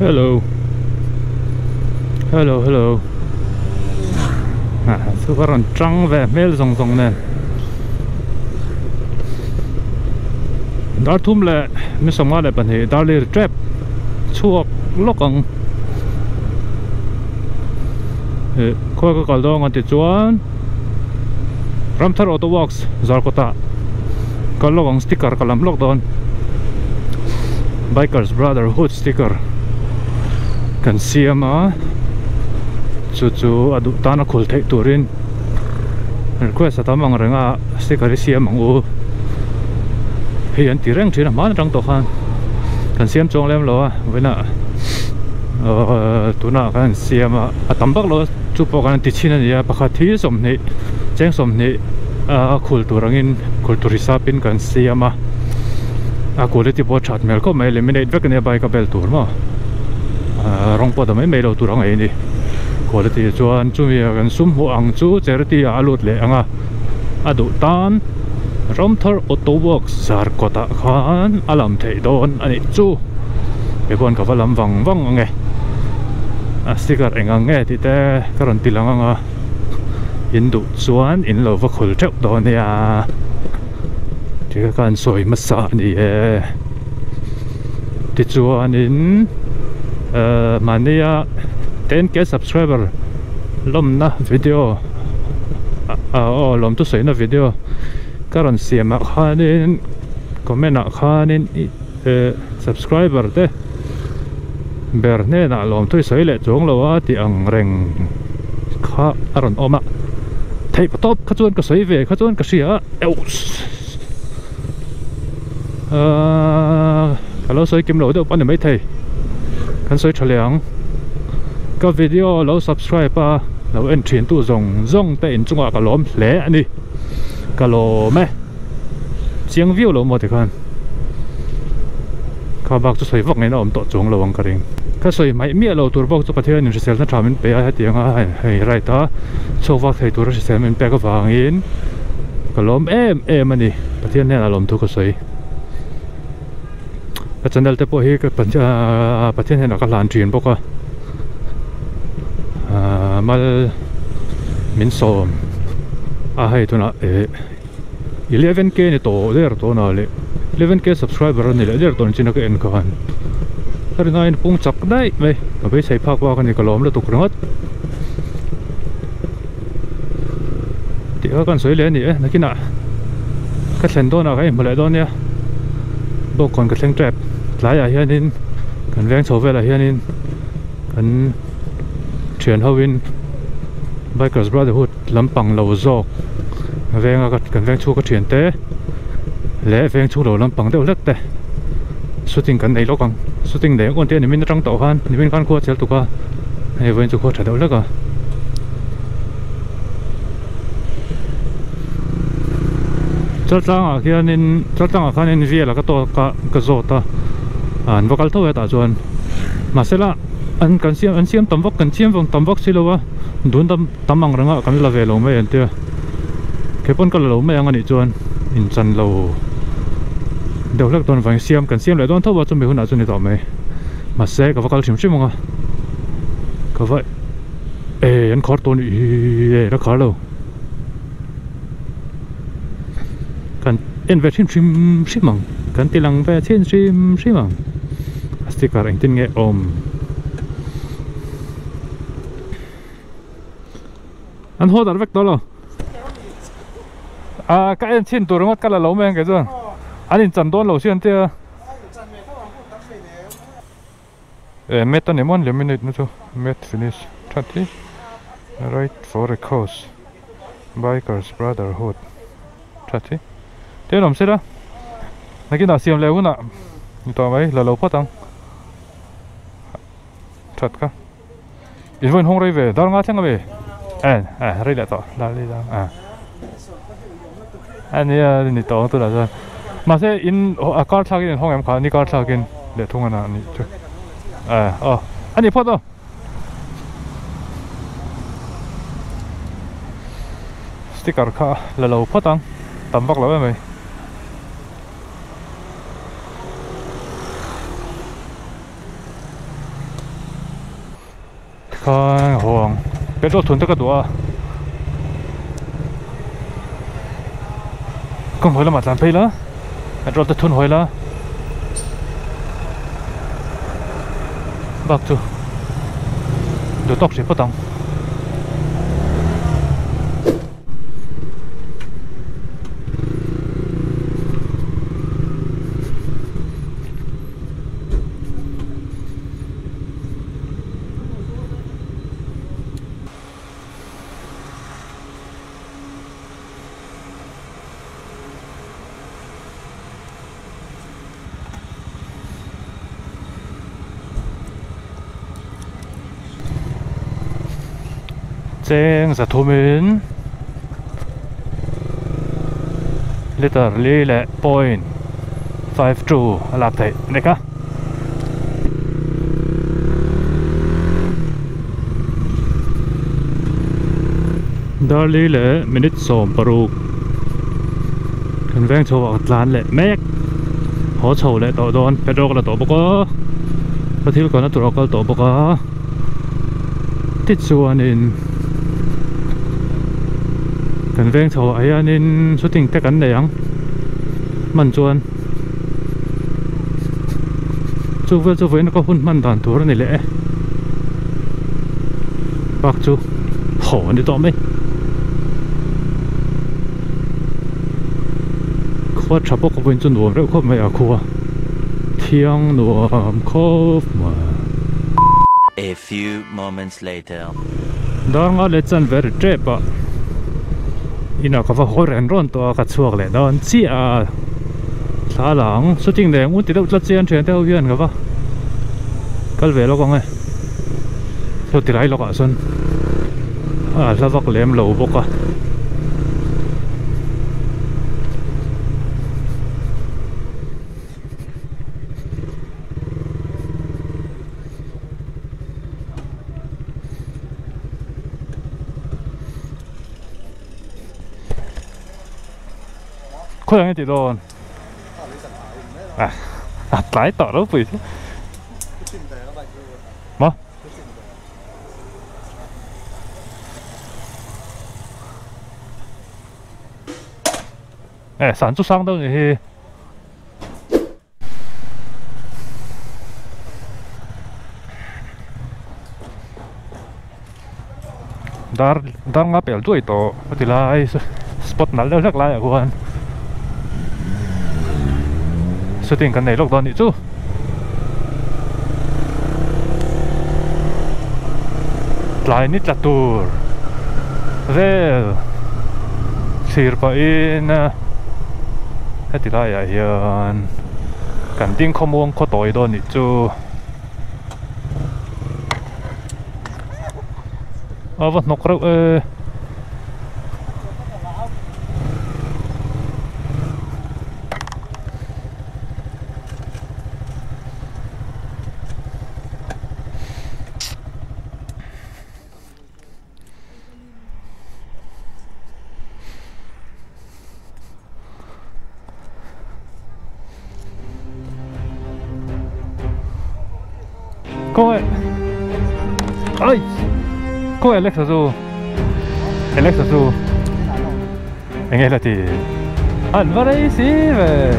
Hello. Hello, hello. Sekarang trăng về mail rong rong nè. Dar thum le, mi sama le pan he dar le trap. Chuak lokang. Ko ko kal dong ati chuan. Ramthar Auto Works Zarkota. Kal lokang sticker kalam lok don. Bikers Brotherhood sticker. Kan siama chu adu tana khul thei turin request atamang renga sticker siam ang hian tireng thina man rang to khan kan siam chong lem lo wena tuna kan siam atambak lo chu po kan ti china ya pakhathi somni cheng somni khul turangin kulturisapin kan siama quality po chat mel ko mai eliminate vek ne bai ka bel tur ma rong po da mai lo turang ai ni quality chuan chumi kan sum hu ang chu charity alut le anga adu tan Ramthar Auto Works Zarkota khan alam thei don ani chu ebon ka valam wang ange sticker enga nge ti te karon tilang anga indu chuan in lo va khul theu don ya ti kan soi masa ni e ti chuan in mania 10k subscriber lom na video lom tu sei na video karon siam khanin comment khanin subscriber te berne na lom tu sei le chong lo a ti ang reng kha aron oma thei patop kha chuan ka sei ve kha chuan ka sia hello soi kim lo do pan mai thei kan soi thaliang ka video lo subscribe pa lo en thin tu zong te in chunga ka lom hle ani ka lo me chiang view lo mo te khan ka bak chu soi vak ngai na om to chung lo ang ka ring ka soi mai mi lo tur bok chu pathian in sel na thamin pe a tianga hei right ta chowak thei tur sel min pe ka wangin ka lom em ani pathian ne la lom thu ka soi ka channel te po hi ka pathian ne na ka lan trin boka mal min som hai tuna 11k ni to der to na le 11k subscriber ni le der ton china ka en khan kar ngain pung chak dai mai ka be sai phak wa kan ni kolom la tuk rangat ti kan soi le ni nakina ka thlen do na kai malai do nia do kon ka thleng trap lai a hianin kan veng chhovela hianin kan thian howin Bikers Brotherhood lampang lo zok venga kan veng chu ka thian te le veng chu lo lampang deuh lek te shooting kan nei lokang shooting de kon te ni min tang to khan ni min kan kho chel tu ka he wen chu kho tha deuh lek a chaltang khanin viela ka to ka zota an vocal to ta chuan masela an kan siam tamwak kan siam vong tamwak silowa dun tamang ranga kan la ve lo mai an tia khepon kal lo mai angani chuan in chan lo deuhlak ton wang siam kan siam le don thawa chu mi huna chu ni to mai ma se ka vocal chim chimonga ka vai an khor ton ra khar lo kan en ve chim mang kan tilang ve chim mang sticker ang tin nge om anh hô dar vek to lo ka en chin tur ngot kala lo meng ke chuan an in chan don lo sian te met an emon eliminate nu chu met finish 30 right for a cause Bikers Brotherhood 30 te nom se da nakina siam le una to mai la lo patang that ka in hong rei ve dar nga thang ve rei la to la li da anh ấy ni to tu la sa ma se in a car thagin hong em kha ni car thagin le thunga na ni chu ani photo sticker kha la lo phatang tam bak lo mai con hoàng biết đâu thốn tất cả đồ con hồi là mặt làm phê đó rồi tôi thốn hồi là bác chú đồ tóc sẽ bắt đầu Cheng sa thumin literally le point 52 alap thai neka darli le minute som paruk kan veng chaw atlan le mek ho chaw le to don pedrok la to boko pathil kona turokal to boka ti chuan in kan veng chaw ai anin shooting te kan nei ang man chuan chu vel nó có hun man dan tur ni le bak chu ho ni to mai khwa chapok ko bin chu nuam re khop mai a khuwa thiang nuam khop ma. A few moments later. Dar nga le chan ver trepa ina ka va hor en ron to ka chuak le don chi a thla lang shooting le ngu ti do tla chen thian te ho hian ka va kal ve lo ko nge so ti rai lo ka son a hlavak lem lo boka khối anh chị đồn tái tỏ đâu vậy mà sản xuất sang đâu thì dar ngáp bèo tuổi tổ thì là spot nál đâu rắc lại ở quan shooting kan nei lok don ni chu tlai ni tlatur vel sir pa in heti lai a hian kan ding khomong kho toi don ni chu awa nok rau cô ơi cô Alexa du anh nghe là thì anh vào đây xí về